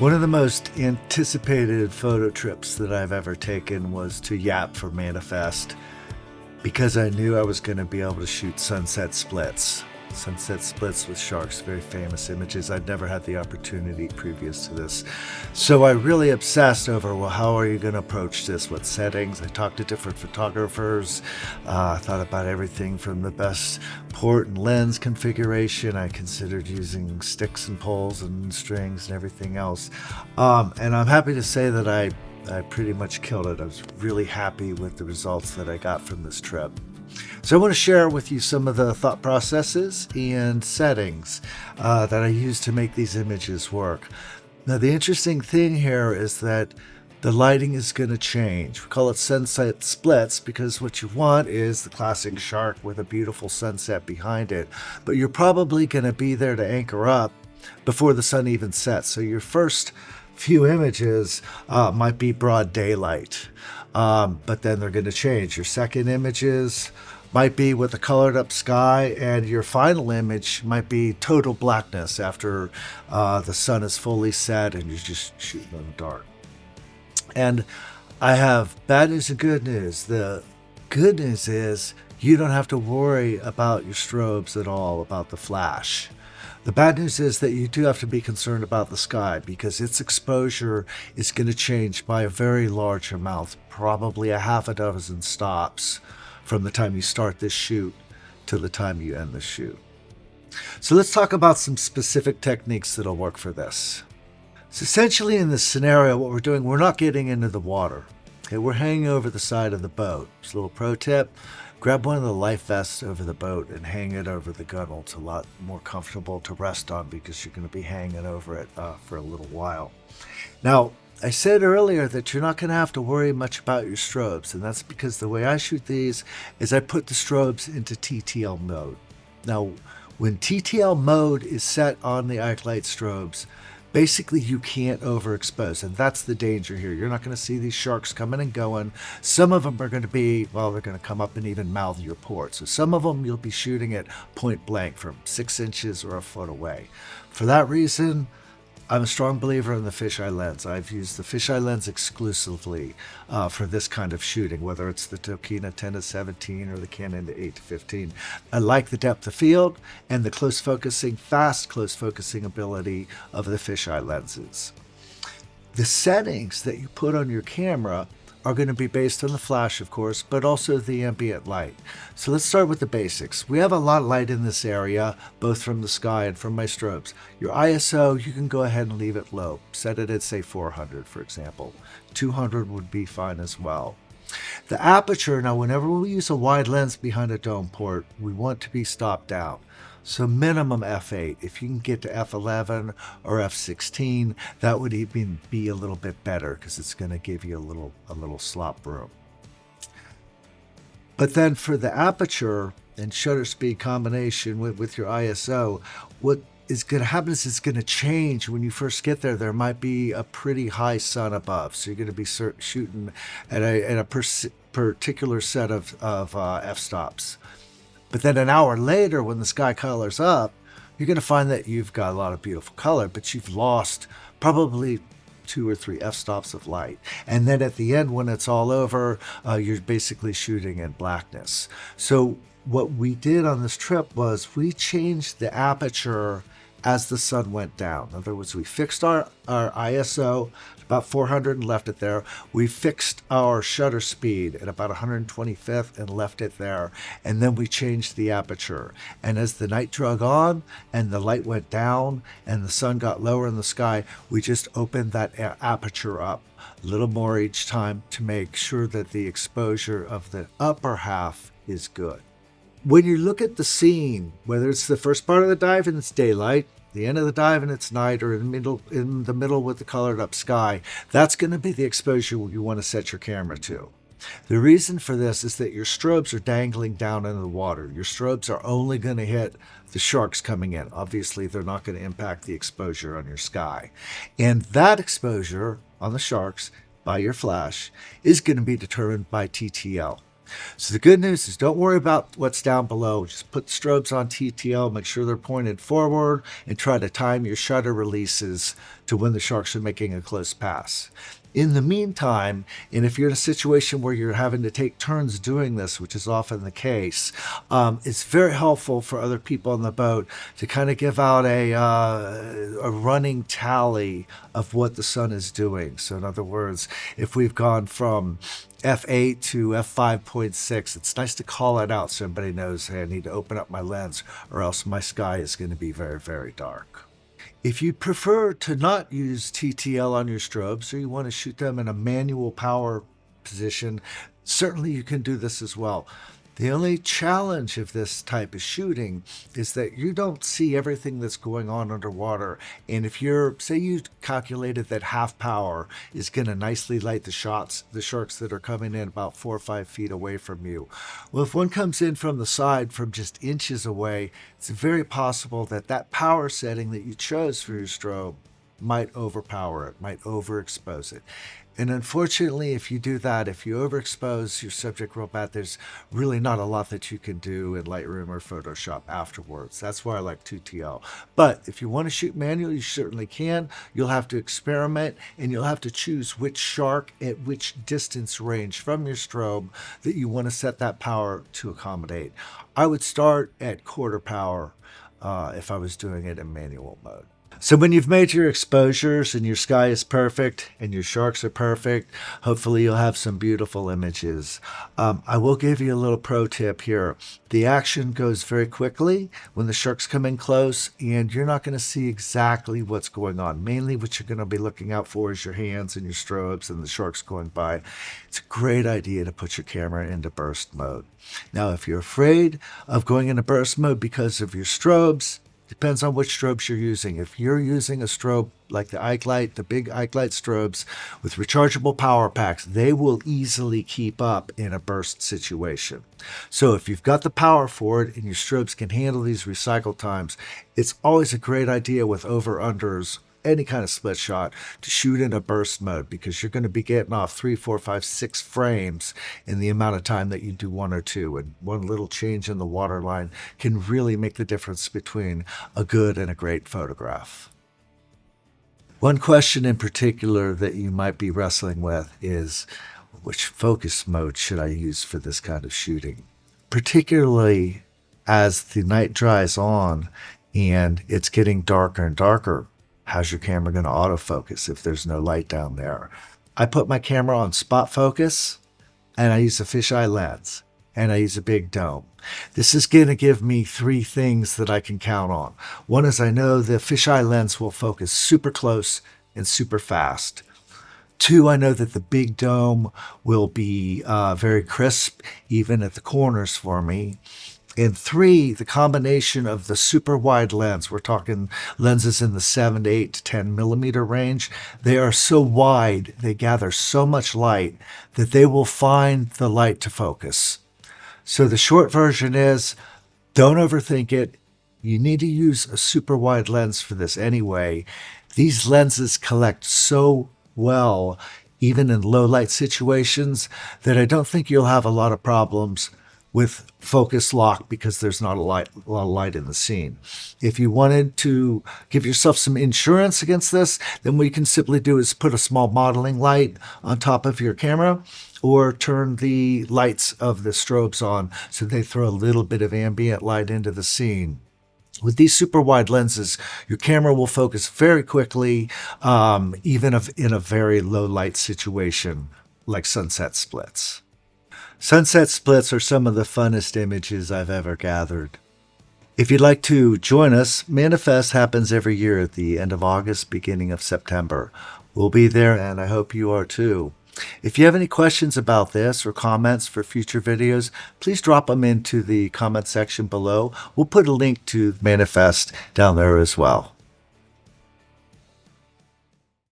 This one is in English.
One of the most anticipated photo trips that I've ever taken was to Yap for Manifest because I knew I was going to be able to shoot sunset splits. Sunset splits with sharks, very famous images. I'd never had the opportunity previous to this. So I really obsessed over, well, how are you going to approach this? What settings? I talked to different photographers. I thought about everything from the best port and lens configuration. I considered using sticks and poles and strings and everything else. And I'm happy to say that I pretty much killed it. I was really happy with the results that I got from this trip. So I want to share with you some of the thought processes and settings that I use to make these images work. Now, the interesting thing here is that the lighting is going to change. We call it sunset splits because what you want is the classic shark with a beautiful sunset behind it. But you're probably going to be there to anchor up before the sun even sets. So your first few images might be broad daylight, but then they're going to change. Your second images might be with a colored up sky, and your final image might be total blackness after the sun is fully set and you're just shooting in the dark. And I have bad news and good news. The good news is you don't have to worry about your strobes at all, about the flash. The bad news is that you do have to be concerned about the sky because its exposure is going to change by a very large amount, probably a half a dozen stops from the time you start this shoot to the time you end the shoot. So let's talk about some specific techniques that'll work for this. So essentially in this scenario, what we're doing, we're not getting into the water. Okay, we're hanging over the side of the boat. Just a little pro tip. Grab one of the life vests over the boat and hang it over the gunnel. It's a lot more comfortable to rest on because you're going to be hanging over it for a little while. Now, I said earlier that you're not going to have to worry much about your strobes, and that's because the way I shoot these is I put the strobes into TTL mode. Now, when TTL mode is set on the Ikelite strobes, basically you can't overexpose, and that's the danger here. You're not going to see these sharks coming and going. Some of them are going to be, well, they're going to come up and even mouth your port. So some of them you'll be shooting at point blank from 6 inches or a foot away. For that reason, I'm a strong believer in the Fisheye Lens. I've used the Fisheye Lens exclusively for this kind of shooting, whether it's the Tokina 10-17 or the Canon 8-15. I like the depth of field and the fast close focusing ability of the Fisheye lenses. The settings that you put on your camera are going to be based on the flash, of course, but also the ambient light. So let's start with the basics. We have a lot of light in this area, both from the sky and from my strobes. Your ISO, you can go ahead and leave it low. Set it at, say, 400, for example. 200 would be fine as well. The aperture, now whenever we use a wide lens behind a dome port, we want to be stopped down. So minimum f8. If you can get to f11 or f16, that would even be a little bit better because it's going to give you a little slop room. But then for the aperture and shutter speed combination with your ISO, what is going to happen is it's going to change. When you first get there, there might be a pretty high sun above. So you're going to be shooting at a particular set of f-stops. But then an hour later, when the sky colors up, you're going to find that you've got a lot of beautiful color, but you've lost probably 2 or 3 f-stops of light. And then at the end, when it's all over, you're basically shooting in blackness. So what we did on this trip was we changed the aperture as the sun went down. In other words, we fixed our ISO about 400 and left it there. We fixed our shutter speed at about 125th and left it there. And then we changed the aperture. And as the night drug on and the light went down and the sun got lower in the sky, we just opened that aperture up a little more each time to make sure that the exposure of the upper half is good. When you look at the scene, whether it's the first part of the dive and it's daylight, the end of the dive and it's night, or in the middle with the colored up sky, that's going to be the exposure you want to set your camera to. The reason for this is that your strobes are dangling down into the water. Your strobes are only going to hit the sharks coming in. Obviously, they're not going to impact the exposure on your sky. And that exposure on the sharks by your flash is going to be determined by TTL. So the good news is don't worry about what's down below. Just put the strobes on TTL, make sure they're pointed forward, and try to time your shutter releases to when the sharks are making a close pass. In the meantime, and if you're in a situation where you're having to take turns doing this, which is often the case, it's very helpful for other people on the boat to kind of give out a running tally of what the sun is doing. So in other words, if we've gone from F8 to F5.6, it's nice to call it out so everybody knows, hey, I need to open up my lens or else my sky is going to be very, very dark. If you prefer to not use TTL on your strobes, or you want to shoot them in a manual power position, certainly you can do this as well. The only challenge of this type of shooting is that you don't see everything that's going on underwater. And if you're, say you calculated that half power is going to nicely light the sharks that are coming in about 4 or 5 feet away from you. Well, if one comes in from the side from just inches away, it's very possible that that power setting that you chose for your strobe might overpower it, might overexpose it. And unfortunately, if you do that, if you overexpose your subject real bad, there's really not a lot that you can do in Lightroom or Photoshop afterwards. That's why I like 2TL. But if you want to shoot manual, you certainly can. You'll have to experiment, and you'll have to choose which shark at which distance range from your strobe that you want to set that power to accommodate. I would start at quarter power if I was doing it in manual mode. So when you've made your exposures and your sky is perfect and your sharks are perfect, hopefully you'll have some beautiful images. I will give you a little pro tip here. The action goes very quickly when the sharks come in close, and you're not going to see exactly what's going on. Mainly what you're going to be looking out for is your hands and your strobes and the sharks going by. It's a great idea to put your camera into burst mode. Now, if you're afraid of going into burst mode because of your strobes, depends on which strobes you're using. If you're using a strobe like the Ikelite, the big Ikelite strobes with rechargeable power packs, they will easily keep up in a burst situation. So if you've got the power for it and your strobes can handle these recycle times, it's always a great idea with over-unders, any kind of split shot, to shoot in a burst mode, because you're going to be getting off 3, 4, 5, 6 frames in the amount of time that you do 1 or 2. And one little change in the waterline can really make the difference between a good and a great photograph. One question in particular that you might be wrestling with is, which focus mode should I use for this kind of shooting? Particularly as the night dries on and it's getting darker and darker. How's your camera going to autofocus if there's no light down there? I put my camera on spot focus, and I use a fisheye lens, and I use a big dome. This is going to give me 3 things that I can count on. One is I know the fisheye lens will focus super close and super fast. 2, I know that the big dome will be very crisp, even at the corners for me. And 3, the combination of the super wide lens, we're talking lenses in the 7 to 8 to 10 millimeter range. They are so wide, they gather so much light that they will find the light to focus. So the short version is, don't overthink it. You need to use a super wide lens for this anyway. These lenses collect so well, even in low light situations, that I don't think you'll have a lot of problems with focus lock because there's not a lot of light in the scene. If you wanted to give yourself some insurance against this, then what you can simply do is put a small modeling light on top of your camera, or turn the lights of the strobes on so they throw a little bit of ambient light into the scene. With these super wide lenses, your camera will focus very quickly, even in a very low light situation like sunset splits. Sunset splits are some of the funnest images I've ever gathered. If you'd like to join us, Manifest happens every year at the end of August, beginning of September. We'll be there, and I hope you are too. If you have any questions about this or comments for future videos, please drop them into the comment section below. We'll put a link to Manifest down there as well.